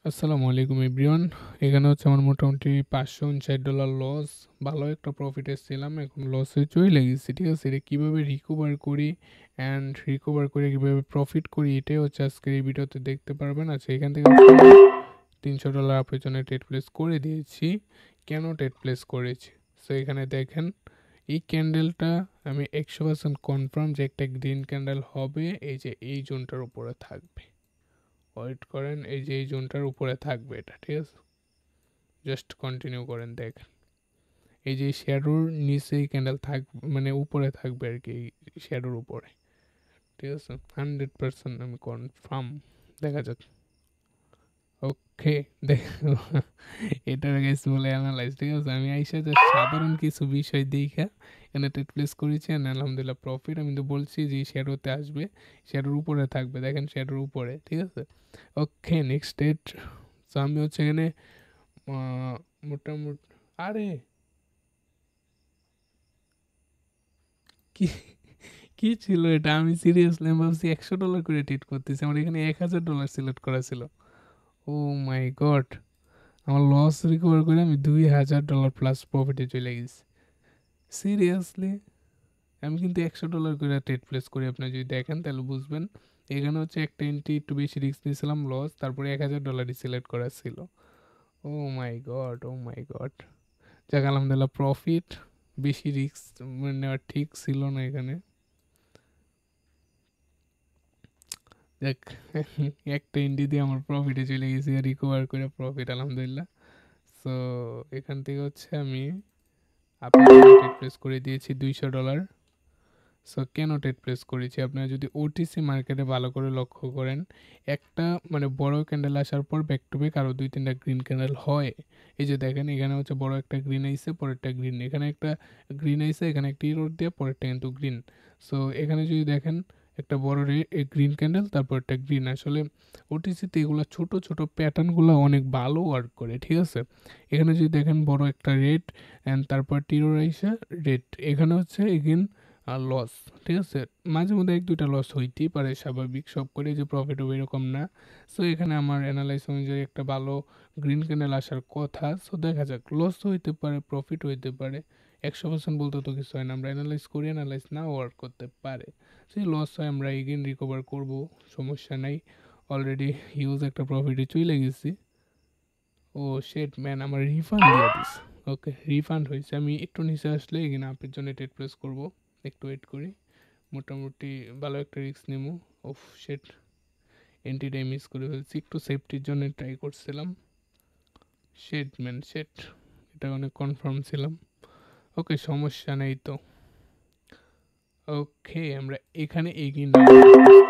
আসসালামু আলাইকুম এভরিওয়ান। এখানে হচ্ছে আমার মোটামুটি $559 লস। ভালো একটা প্রফিট এসেছিলাম, এখন লসে চলে গেছি। ঠিক আছে, এটা কীভাবে রিকভার করি অ্যান্ড রিকভার করে কীভাবে প্রফিট করি, এটাই হচ্ছে আজকের এই ভিডিওতে দেখতে পারবেন। আচ্ছা, এখান থেকে $300 আপনার জন্য ট্রেড প্লেস করে দিয়েছি। কেন ট্রেড প্লেস করেছি? সো এখানে দেখেন, এই ক্যান্ডেলটা আমি 100% কনফার্ম যে একটা গ্রিন ক্যান্ডেল হবে, এই যে এই জোনটার উপরে থাকবে। ওয়েট করেন, এই যে এই জোনটার উপরে থাকবে এটা, ঠিক আছে? জাস্ট কন্টিনিউ করেন, দেখেন এই যে শ্যাডোর নিচে এই ক্যান্ডেল থাক, মানে উপরে থাকবে আর কি, এই শ্যাডোর উপরে। ঠিক আছে, 100% আমি কনফার্ম। দেখা যাক। ওকে, দেখো এটার গেছে বলে অ্যানালাইজ। ঠিক আছে, আমি আইসা যে সাধারণ কিছু বিষয় দেখা এখানে ট্রেড প্লেস করেছি, আলহামদুলিল্লাহ প্রফিট। আমি তো বলছি যে শ্যাডোতে আসবে, শ্যাডোর উপরে থাকবে, দেখেন শ্যাডোর উপরে। ঠিক আছে, ওকে নেক্সট ডেট। তো আমি হচ্ছে এখানে মোটামুটি, আরে কি কি ছিল এটা? আমি সিরিয়াসলি ভাবছি $100 করে ট্রিট করতেছি, আমার এখানে $1000 সিলেক্ট করা ছিল। ও মাই গড, আমার লস রিকভার করে আমি $2000 প্লাস প্রফিটে চলে গেছি। সিরিয়াসলি, আমি কিন্তু $100 করে ট্রেড প্লেস করি। আপনি যদি দেখেন তাহলে বুঝবেন। এখানে হচ্ছে একটা এন্ট্রি একটু বেশি রিস্ক নিয়েছিলাম, লস, তারপরে $1000 সিলেক্ট করা ছিল। ও মাই গড, ও মাই গড। যাক আলহামদুলিল্লাহ প্রফিট। বেশি রিস্ক নেওয়া ঠিক ছিল না এখানে। যাক একটা এন্ট্রি দিয়ে আমার প্রফিটে চলে গেছি, রিকভার করে প্রফিট আলহামদুলিল্লাহ। সো এখান থেকে হচ্ছে আমি আপনার ট্রেড প্লেস করে দিয়েছি $200। সো কেন ট্রেড প্লেস করেছি, আপনারা যদি ওটিসি মার্কেটে ভালো করে লক্ষ্য করেন, একটা মানে বড় ক্যান্ডেল আসার পর ব্যাক টু ব্যাক আরও 2-3টা গ্রিন ক্যান্ডেল হয়। এই যে দেখেন, এখানে হচ্ছে বড় একটা গ্রিন আইসে, পরেরটা গ্রিন, এখানে একটা গ্রিন আইসে, এখানে একটা ইরোড দিয়ে, পরেরটা কিন্তু গ্রিন। সো এখানে যদি দেখেন একটা বড় গ্রিন ক্যান্ডেল, তারপর একটা গ্রিন। আসলে ওটিসিতে এগুলো ছোট ছোট প্যাটার্নগুলো অনেক ভালো ওয়ার্ক করে। ঠিক আছে, এখানে যদি দেখেন বড় একটা রেড অ্যান্ড তারপর টিরোর আইসা রেড, এখানে হচ্ছে এগেন আর লস। ঠিক আছে, মাঝে মধ্যে 1-2টা লস হইতেই পারে, স্বাভাবিক, সব করে যে প্রফিট হবে এরকম না। সো এখানে আমার অ্যানালাইস অনুযায়ী একটা ভালো গ্রিন ক্যান্ডেল আসার কথা। সো দেখা যাক, লস হইতে পারে, প্রফিট হইতে পারে। 100% বলতে তো কিছু হয় না, আমরা অ্যানালাইজ করি, অ্যানালাইজ না ওয়ার্ক করতে পারে। সেই লস হয়, আমরা এগেন রিকভার করব, সমস্যা নাই। অলরেডি হিউজ একটা প্রফিটে চলে গেছি। ও শেট ম্যান, আমার রিফান্ড দিয়ে দিস। ওকে, রিফান্ড হয়েছে। আমি একটু নিচে আসলে এখানে আপের জন্য ট্রেড প্লেস করবো, একটু ওয়েট করি। মোটামুটি ভালো একটা রিস্ক নেবো। ওফ শেট, এন্ট্রিটাই মিস করে ফেলছি, একটু সেফটির জন্য ট্রাই করছিলাম। শেট ম্যান শেট, এটা অনেক কনফার্ম ছিলাম। ওকে, সমস্যা নেই তো। ওকে, আমরা এখানে এগিয়ে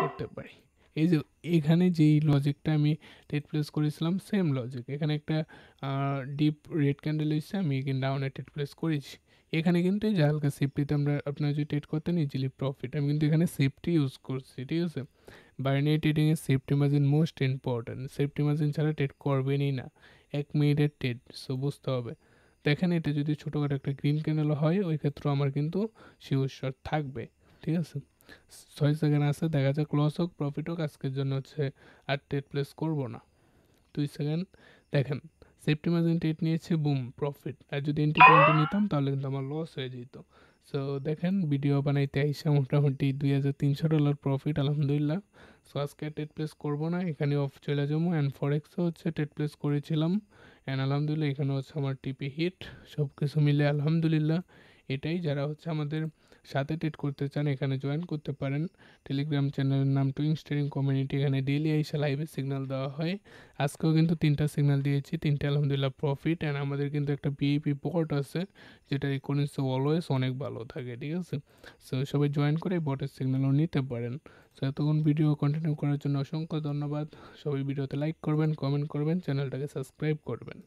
করতে পারি। এই যে এখানে যেই লজিকটা আমি ট্রেড প্লেস করেছিলাম, সেম লজিক এখানে একটা ডিপ রেড ক্যান্ডেল এসেছে, আমি এগিয়ে ডাউনে ট্রেড প্লেস করেছি। এখানে কিন্তু এই যে হালকা সেফটিতে আমরা, আপনারা যদি ট্রেড করতেন ইজিলি প্রফিট, আমি কিন্তু এখানে সেফটি ইউজ করছি। ঠিক আছে, বাইনারি ট্রেডিংয়ে safety margin most important. Safety margin ছাড়া ট্রেড করবেনই না, 1 মিনিটের ট্রেড। সো বুঝতে হবে। দেখেন, এটা যদি ছোটোখাটো একটা গ্রিন ক্যান্ডেল হয়, ওই ক্ষেত্রে আমার কিন্তু শিওর শট থাকবে। ঠিক আছে, 6 সেকেন্ড আছে, দেখা যাক লস হোক প্রফিট হোক, আজকের জন্য হচ্ছে আর ট্রেড প্লেস করবো না। 2 সেকেন্ড, দেখেন সেফটি মার্জিন ট্রেড নিয়েছে, বুম প্রফিট। আর যদি এন্ট্রি পয়েন্টে নিতাম তাহলে কিন্তু আমার লস হয়ে যেত। সো দেখেন, ভিডিও বানাইতে আইসা মোটামুটি $2300 প্রফিট আলহামদুলিল্লাহ। সো আজকে ট্রেড প্লেস করবো না, এখানে অফ চলে যাবো। অ্যান্ড ফরেক্সও হচ্ছে ট্রেড প্লেস করেছিলাম, অ্যান্ড আলহামদুলিল্লাহ এখানে হচ্ছে আমার টিপি হিট। সব কিছু মিলে আলহামদুলিল্লাহ। এটাই, যারা হচ্ছে আমাদের সাথে ট্রেড করতে চান এখানে জয়েন করতে পারেন। টেলিগ্রাম চ্যানেলের নাম টুইংস ট্রেডিং কমিউনিটি, এখানে ডেইলি এসে লাইভে সিগন্যাল দেওয়া হয়। আজকেও কিন্তু 3টা সিগন্যাল দিয়েছি, 3টে আলহামদুলিল্লাহ প্রফিট। অ্যান্ড আমাদের কিন্তু একটা বিএপি বট আছে, যেটা রিকোয়েন্সে অলওয়েজ অনেক ভালো থাকে। ঠিক আছে, সো সবাই জয়েন করে বটের সিগন্যালও নিতে পারেন। সো এতক্ষণ ভিডিও কন্টিনিউ করার জন্য অসংখ্য ধন্যবাদ। সবাই ভিডিওতে লাইক করবেন, কমেন্ট করবেন, চ্যানেলটাকে সাবস্ক্রাইব করবেন।